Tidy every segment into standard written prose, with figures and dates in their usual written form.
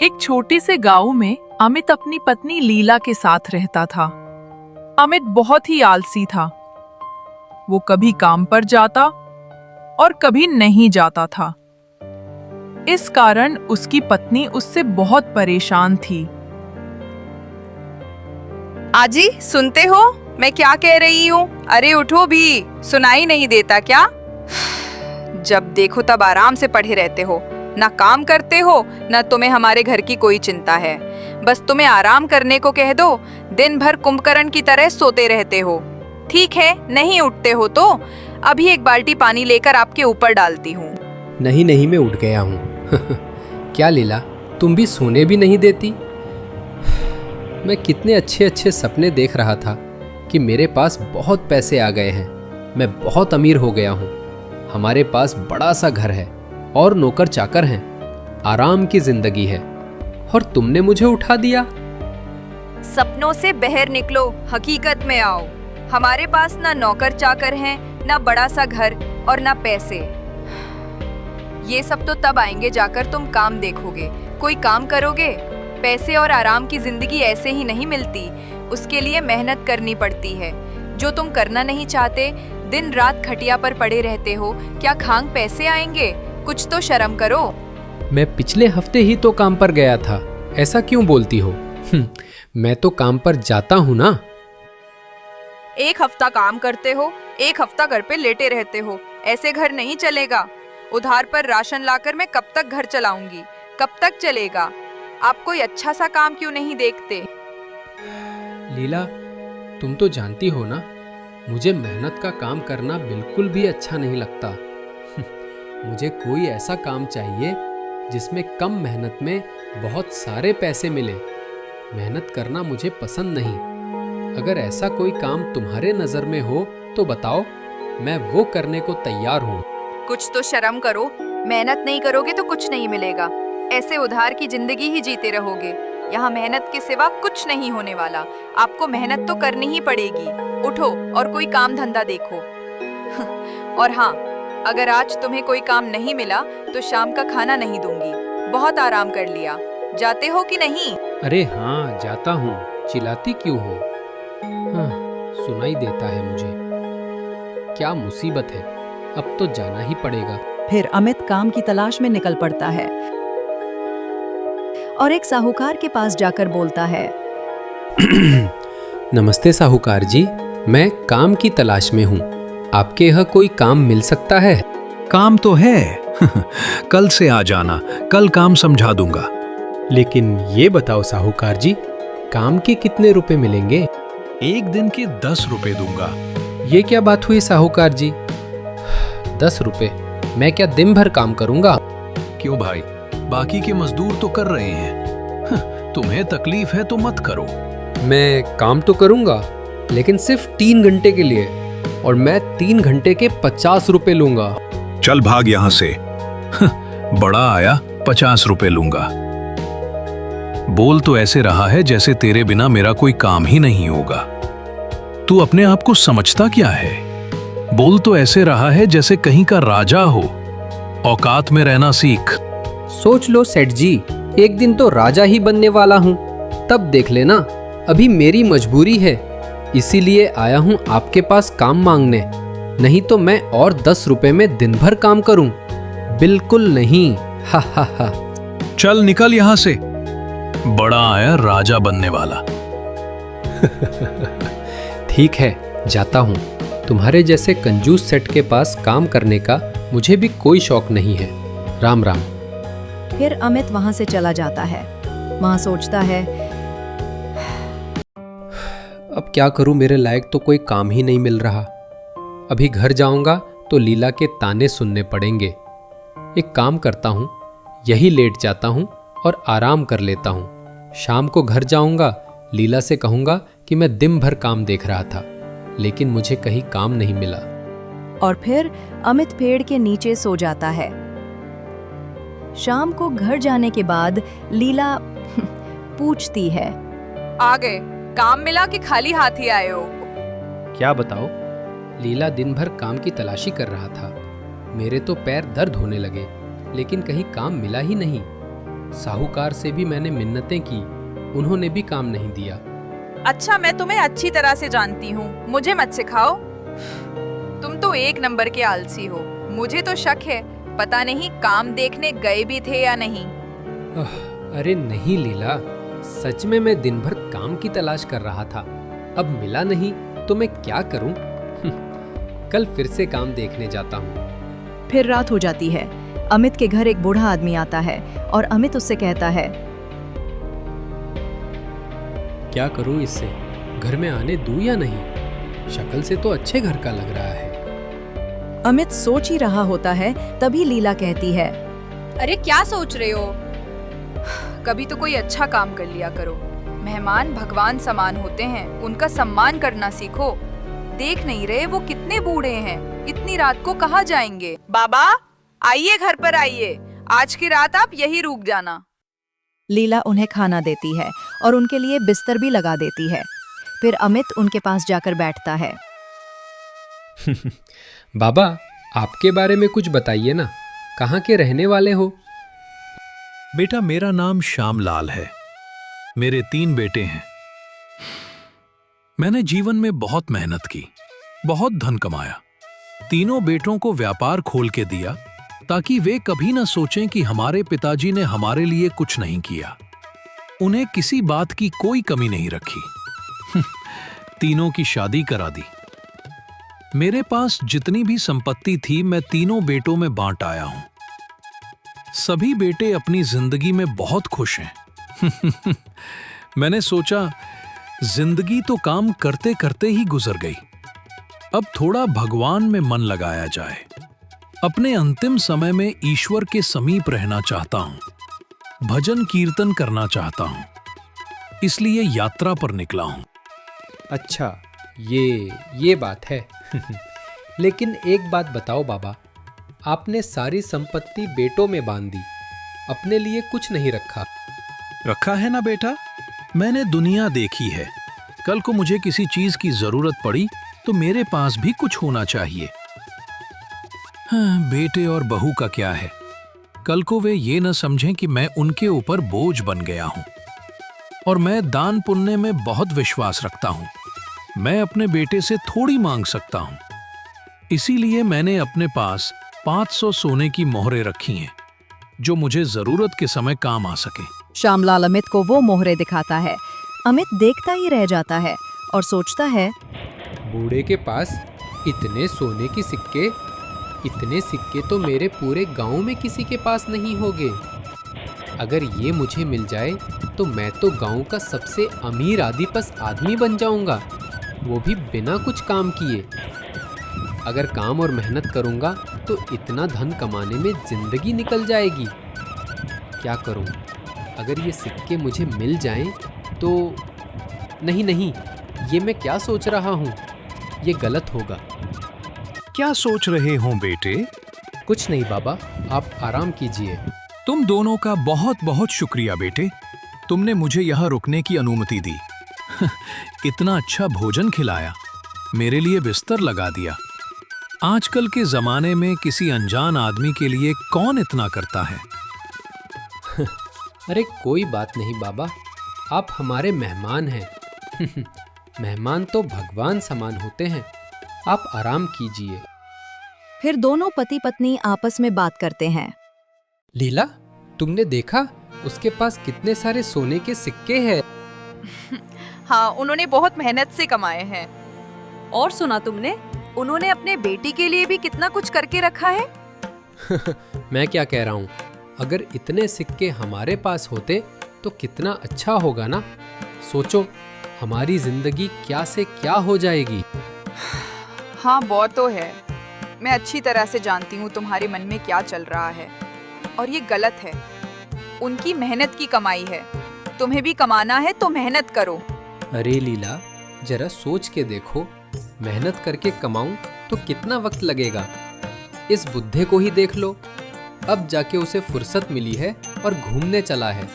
एक छोटे से गांव में अमित अपनी पत्नी लीला के साथ रहता था। अमित बहुत ही आलसी था। वो कभी काम पर जाता और कभी नहीं जाता था। इस कारण उसकी पत्नी उससे बहुत परेशान थी। आजी, सुनते हो मैं क्या कह रही हूँ? अरे उठो भी, सुनाई नहीं देता क्या? जब देखो तब आराम से पड़े रहते हो, ना काम करते हो, ना तुम्हें हमारे घर की कोई चिंता है। बस तुम्हें आराम करने को कह दो, दिन भर कुंभकर्ण की तरह सोते रहते हो। ठीक है, नहीं उठते हो तो अभी एक बाल्टी पानी लेकर आपके ऊपर डालती हूँ। नहीं नहीं, मैं उठ गया हूँ। क्या लीला, तुम भी सोने भी नहीं देती? मैं कितने अच्छे अच्छे सपने देख रहा था कि मेरे पास बहुत पैसे आ गए हैं, मैं बहुत अमीर हो गया हूँ, हमारे पास बड़ा सा घर है और नौकर चाकर हैं, आराम की जिंदगी है, और तुमने मुझे उठा दिया। सपनों से बाहर निकलो, हकीकत में आओ। हमारे पास ना नौकर चाकर हैं, ना बड़ा सा घर और ना पैसे। ये सब तो तब आएंगे जाकर तुम काम देखोगे, कोई काम करोगे। पैसे और आराम की जिंदगी ऐसे ही नहीं मिलती, उसके लिए मेहनत करनी पड़ती है, जो तुम करना नहीं चाहते। दिन रात खटिया पर पड़े रहते हो, क्या खांग पैसे आएंगे? कुछ तो शर्म करो। मैं पिछले हफ्ते ही तो काम पर गया था, ऐसा क्यों बोलती हो? मैं तो काम पर जाता हूँ ना। एक हफ्ता काम करते हो, एक हफ्ता घर पे लेटे रहते हो। ऐसे घर नहीं चलेगा। उधार पर राशन लाकर मैं कब तक घर चलाऊंगी? कब तक चलेगा? आप कोई अच्छा सा काम क्यों नहीं देखते? लीला, तुम तो जानती हो ना, मुझे मेहनत का काम करना बिल्कुल भी अच्छा नहीं लगता। मुझे कोई ऐसा काम चाहिए जिसमें कम मेहनत में बहुत सारे पैसे मिले। मेहनत करना मुझे पसंद नहीं। अगर ऐसा कोई काम तुम्हारे नजर में हो तो बताओ, मैं वो करने को तैयार हूँ। कुछ तो शर्म करो। मेहनत नहीं करोगे तो कुछ नहीं मिलेगा। ऐसे उधार की जिंदगी ही जीते रहोगे। यहाँ मेहनत के सिवा कुछ नहीं होने वाला। आपको मेहनत तो करनी ही पड़ेगी। उठो और कोई काम धंधा देखो। और हाँ, अगर आज तुम्हें कोई काम नहीं मिला तो शाम का खाना नहीं दूंगी। बहुत आराम कर लिया। जाते हो कि नहीं? अरे हाँ, जाता हूँ। चिल्लाती क्यों हो? हाँ, सुनाई देता है मुझे। क्या मुसीबत है, अब तो जाना ही पड़ेगा। फिर अमित काम की तलाश में निकल पड़ता है और एक साहूकार के पास जाकर बोलता है। नमस्ते साहूकार जी, मैं काम की तलाश में हूँ। आपके यहाँ कोई काम मिल सकता है? काम तो है। कल से आ जाना, कल काम समझा दूंगा। लेकिन ये बताओ साहूकार जी, काम के कितने रुपए मिलेंगे? एक दिन के 10 रुपए दूंगा। ये क्या बात हुई साहूकार जी? 10 रुपए? मैं क्या दिन भर काम करूंगा? क्यों भाई, बाकी के मजदूर तो कर रहे हैं। तुम्हें तकलीफ है तो मत करो। मैं काम तो करूंगा, लेकिन सिर्फ 3 घंटे के लिए, और मैं 3 घंटे के 50 रुपए लूंगा। चल भाग यहाँ से। बड़ा आया, 50 रुपए लूंगा। बोल तो ऐसे रहा है जैसे तेरे बिना मेरा कोई काम ही नहीं होगा। तू अपने आप को समझता क्या है? बोल तो ऐसे रहा है जैसे कहीं का राजा हो। औकात में रहना सीख। सोच लो सेठ जी, एक दिन तो राजा ही बनने वाला हूँ, तब देख लेना। अभी मेरी मजबूरी है, इसीलिए आया हूँ आपके पास काम मांगने। नहीं तो मैं और 10 रुपए में दिन भर काम करूँ। बिल्कुल नहीं। हा हा हा। चल निकल यहाँ से। बड़ा आया राजा बनने वाला। ठीक है, जाता हूँ। तुम्हारे जैसे कंजूस सेठ के पास काम करने का मुझे भी कोई शौक नहीं है। राम राम। फिर अमित वहां से चला जाता है। वहां सोचता है, अब क्या करूं, मेरे लायक तो कोई काम ही नहीं मिल रहा। अभी घर जाऊंगा तो लीला के ताने सुनने पड़ेंगे। एक काम करता हूं, यही लेट जाता हूं और आराम कर लेता हूं। शाम को घर जाऊंगा, लीला से कहूंगा कि मैं दिन भर काम देख रहा था, लेकिन मुझे कहीं काम नहीं मिला। और फिर अमित पेड़ के नीचे सो जाता है। शाम को घर जाने के बाद लीला पूछती है, आ गए? काम मिला कि खाली हाथ ही आए हो? क्या बताओ? लीला दिन भर काम की तलाशी कर रहा था। मेरे तो पैर दर्द होने लगे, लेकिन कहीं काम मिला ही नहीं। साहूकार से भी मैंने मिन्नतें की, उन्होंने भी काम नहीं दिया। अच्छा, मैं तुम्हें अच्छी तरह से जानती हूँ, मुझे मत सिखाओ। तुम तो एक नंबर के आलसी हो। मुझे तो शक है, पता नहीं काम देखने गए भी थे या नहीं। अरे नहीं लीला, सच में मैं दिन भर काम की तलाश कर रहा था। अब मिला नहीं तो मैं क्या करूं? कल फिर से काम देखने जाता हूं। फिर रात हो जाती है। अमित के घर एक बूढ़ा आदमी आता है और अमित उससे कहता है, क्या करूं इससे? घर में आने दूं या नहीं? शक्ल से तो अच्छे घर का लग रहा है। अमित सोच ही रहा होता है, तभी लीला कहती है, अरे क्या सोच रहे हो? कभी तो कोई अच्छा काम कर लिया करो। मेहमान भगवान समान होते हैं, उनका सम्मान करना सीखो। देख नहीं रहे वो कितने बूढ़े हैं, इतनी रात को कहाँ जाएंगे? बाबा आइए, घर पर आइए, आज की रात आप यही रुक जाना। लीला उन्हें खाना देती है और उनके लिए बिस्तर भी लगा देती है। फिर अमित उनके पास जाकर बैठता है। बाबा, आपके बारे में कुछ बताइए ना, कहाँ के रहने वाले हो? बेटा, मेरा नाम श्यामलाल है। मेरे 3 बेटे हैं। मैंने जीवन में बहुत मेहनत की, बहुत धन कमाया। तीनों बेटों को व्यापार खोल के दिया ताकि वे कभी न सोचें कि हमारे पिताजी ने हमारे लिए कुछ नहीं किया। उन्हें किसी बात की कोई कमी नहीं रखी। तीनों की शादी करा दी। मेरे पास जितनी भी संपत्ति थी मैं तीनों बेटों में बांट आया हूं। सभी बेटे अपनी जिंदगी में बहुत खुश हैं। मैंने सोचा जिंदगी तो काम करते करते ही गुजर गई, अब थोड़ा भगवान में मन लगाया जाए। अपने अंतिम समय में ईश्वर के समीप रहना चाहता हूं, भजन कीर्तन करना चाहता हूं, इसलिए यात्रा पर निकला हूं। अच्छा, ये बात है। लेकिन एक बात बताओ बाबा, आपने सारी संपत्ति बेटों में बांध दी, अपने लिए कुछ नहीं रखा। रखा है ना बेटा, मैंने दुनिया देखी है। कल को मुझे किसी चीज की जरूरत पड़ी तो मेरे पास भी कुछ होना चाहिए। हाँ, बेटे और बहू का क्या है, कल को वे ये न समझें कि मैं उनके ऊपर बोझ बन गया हूं। और मैं दान पुण्य में बहुत विश्वास रखता हूं। मैं अपने बेटे से थोड़ी मांग सकता हूं, इसीलिए मैंने अपने पास 500 सोने की मोहरें रखी हैं, जो मुझे जरूरत के समय काम आ सके। श्यामलाल अमित को वो मोहरे दिखाता है। अमित देखता ही रह जाता है और सोचता है, बूढ़े के पास इतने सोने के सिक्के, इतने सिक्के तो मेरे पूरे गांव में किसी के पास नहीं होंगे। अगर ये मुझे मिल जाए तो मैं तो गांव का सबसे अमीर आदिपस आदमी बन जाऊंगा, वो भी बिना कुछ काम किए। अगर काम और मेहनत करूंगा तो इतना धन कमाने में जिंदगी निकल जाएगी। क्या करूं? अगर ये सिक्के मुझे मिल जाएं तो नहीं, ये मैं क्या सोच रहा हूँ, ये गलत होगा। क्या सोच रहे हो बेटे? कुछ नहीं बाबा, आप आराम कीजिए। तुम दोनों का बहुत बहुत शुक्रिया बेटे, तुमने मुझे यहाँ रुकने की अनुमति दी। इतना अच्छा भोजन खिलाया, मेरे लिए बिस्तर लगा दिया। आजकल के जमाने में किसी अनजान आदमी के लिए कौन इतना करता है? अरे कोई बात नहीं बाबा, आप हमारे मेहमान हैं। मेहमान तो भगवान समान होते हैं। आप आराम कीजिए। फिर दोनों पति पत्नी आपस में बात करते हैं। लीला, तुमने देखा उसके पास कितने सारे सोने के सिक्के हैं? हाँ, उन्होंने बहुत मेहनत से कमाए हैं। और सुना तुमने, उन्होंने अपने बेटी के लिए भी कितना कुछ करके रखा है। मैं क्या कह रहा हूँ, अगर इतने सिक्के हमारे पास होते तो कितना अच्छा होगा ना। सोचो, हमारी जिंदगी क्या से क्या हो जाएगी। हाँ, वो तो है। मैं अच्छी तरह से जानती हूँ तुम्हारे मन में क्या चल रहा है, और ये गलत है। उनकी मेहनत की कमाई है, तुम्हें भी कमाना है तो मेहनत करो। अरे लीला, जरा सोच के देखो, मेहनत करके कमाऊं तो कितना वक्त लगेगा। इस बुड्ढे को ही देख लो, अब जाके उसे फुर्सत मिली है और घूमने चला है।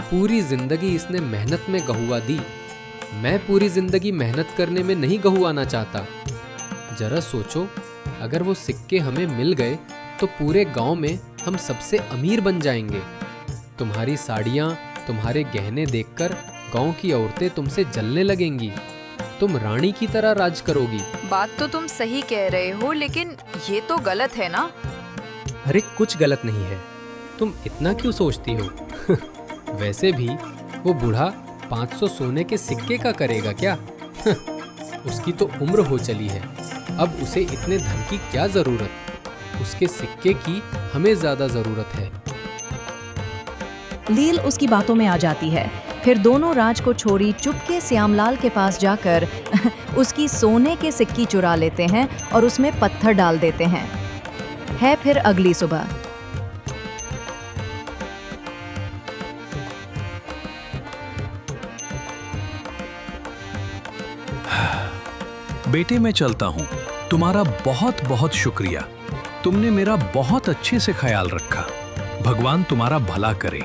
पूरी जिंदगी इसने मेहनत में गहुआ दी। मैं पूरी जिंदगी मेहनत करने में नहीं गहुआना चाहता। जरा सोचो, अगर वो सिक्के हमें मिल गए तो पूरे गांव में हम सबसे अमीर बन जाएंगे। तुम्हारी साड़ियाँ, तुम्हारे गहने देखकर गांव की औरतें तुमसे जलने लगेंगी। तुम रानी की तरह राज करोगी। बात तो तुम सही कह रहे हो, लेकिन ये तो गलत है ना। अरे कुछ गलत नहीं है, तुम इतना क्यों सोचती हो? वैसे भी वो बूढ़ा 500 सोने के सिक्के का करेगा क्या? उसकी तो उम्र हो चली है, अब उसे इतने धन की क्या जरूरत? उसके सिक्के की हमें ज्यादा जरूरत है। लील उसकी बातों में आ जाती है। फिर दोनों राजकोछोरी चुपके श्यामलाल के पास जाकर उसकी सोने के सिक्की चुरा लेते हैं और उसमें पत्थर डाल देते हैं। है फिर अगली सुबह। बेटे मैं चलता हूँ, तुम्हारा बहुत बहुत शुक्रिया। तुमने मेरा बहुत अच्छे से ख्याल रखा। भगवान तुम्हारा भला करे।